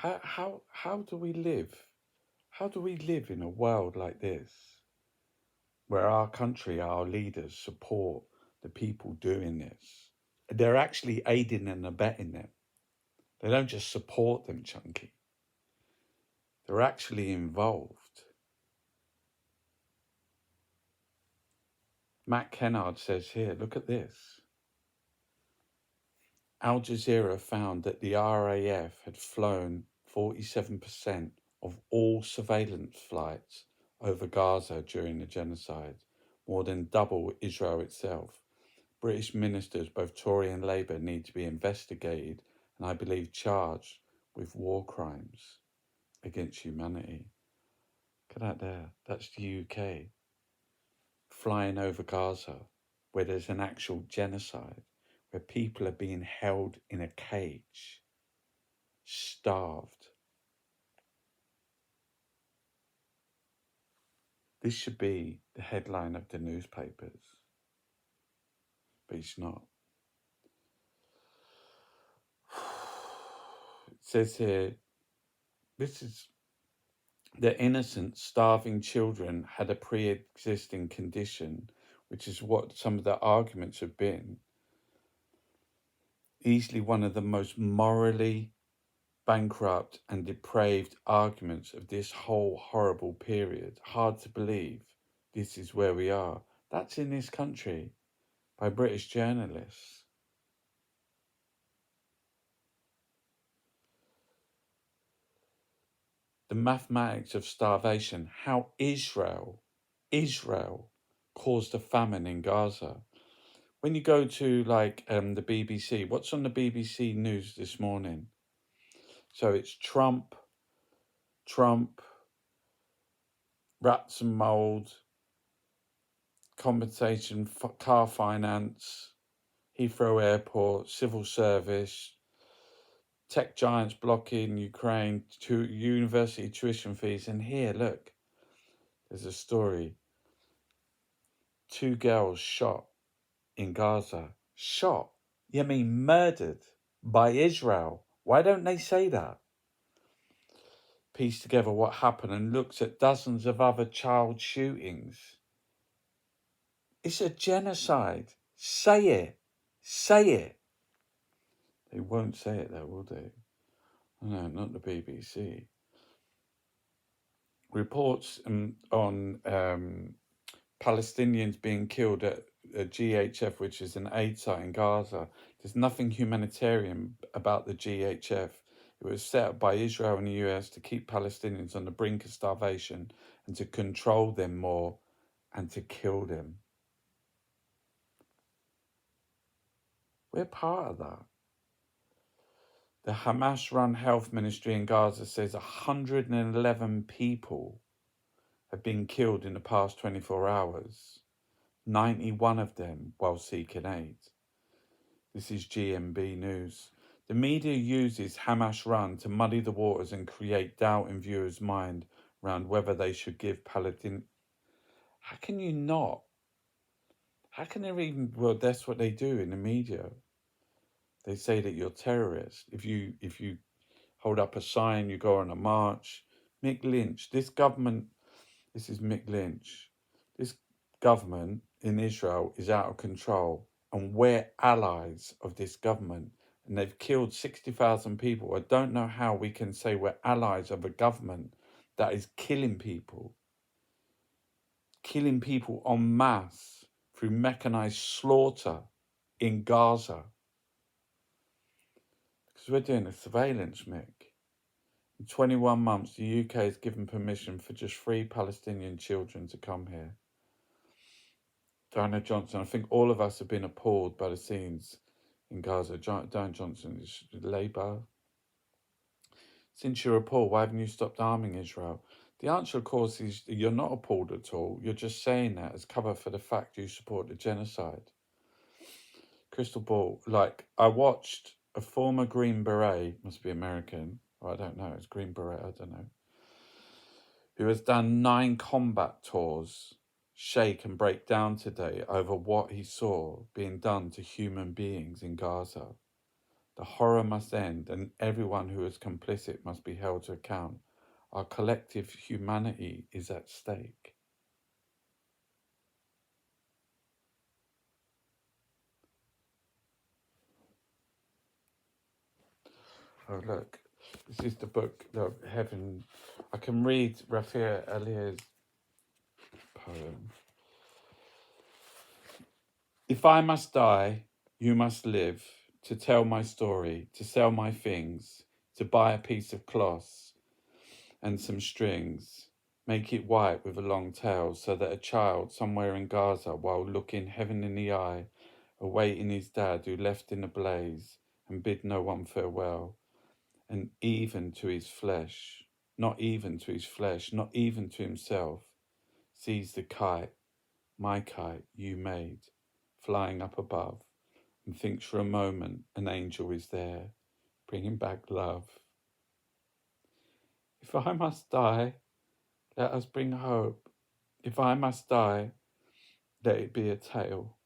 How do we live? How do we live in a world like this, where our country, our leaders support the people doing this? They're actually aiding and abetting them. They don't just support them, Chunky. They're actually involved. Matt Kennard says here, look at this. Al Jazeera found that the RAF had flown 47% of all surveillance flights over Gaza during the genocide, more than double Israel itself. British ministers, both Tory and Labour, need to be investigated and I believe charged with war crimes against humanity. Look at that there. That's the UK. Flying over Gaza, where there's an actual genocide, where people are being held in a cage, starved. This should be the headline of the newspapers, but it's not. It says here, this is the innocent, starving children had a pre-existing condition, which is what some of the arguments have been. Easily one of the most morally bankrupt and depraved arguments of this whole horrible period. Hard to believe this is where we are. That's in this country by British journalists. The mathematics of starvation, how Israel caused a famine in Gaza. When you go to like the BBC, what's on the BBC News this morning? So it's Trump, rats and mold, compensation for car finance, Heathrow Airport, civil service, tech giants blocking Ukraine to university tuition fees. And here, look, there's a story. 2 girls shot in Gaza. Shot? You mean murdered by Israel? Why don't they say that? Piece together what happened and looks at dozens of other child shootings. It's a genocide. Say it. Say it. They won't say it though, will they? No, not the BBC. Reports on Palestinians being killed at GHF, which is an aid site in Gaza. There's nothing humanitarian about the GHF. It was set up by Israel and the US to keep Palestinians on the brink of starvation and to control them more and to kill them. We're part of that. The Hamas-run health ministry in Gaza says 111 people have been killed in the past 24 hours, 91 of them while seeking aid. This is GMB News. The media uses Hamas-run to muddy the waters and create doubt in viewers' mind around whether they should give Palestine. How can you not? How can they even? Well, that's what they do in the media. They say that you're terrorists if you hold up a sign, you go on a march. Mick Lynch, this government. This is Mick Lynch. This government in Israel is out of control, and we're allies of this government. And they've killed 60,000 people. I don't know how we can say we're allies of a government that is killing people en masse through mechanized slaughter in Gaza. Because we're doing a surveillance, Mick. In 21 months, the UK has given permission for just 3 Palestinian children to come here. Diana Johnson, I think all of us have been appalled by the scenes in Gaza. Diana Johnson is Labour. Since you're appalled, why haven't you stopped arming Israel? The answer, of course, is you're not appalled at all. You're just saying that as cover for the fact you support the genocide. Crystal Ball, like, I watched a former Green Beret, must be American, or I don't know, it's Green Beret, I don't know, who has done 9 combat tours, shake and break down today over what he saw being done to human beings in Gaza. The horror must end, and everyone who is complicit must be held to account. Our collective humanity is at stake. Oh, look, this is the book, Heaven. I can read Raphael Aliyah's poem. If I must die, you must live, to tell my story, to sell my things, to buy a piece of cloth and some strings, make it white with a long tail, so that a child somewhere in Gaza, while looking heaven in the eye, awaiting his dad who left in a blaze and bid no one farewell, and even to his flesh, not even to his flesh, not even to himself, sees the kite, my kite you made, flying up above, and thinks for a moment an angel is there, bringing back love. If I must die, let us bring hope. If I must die, let it be a tale.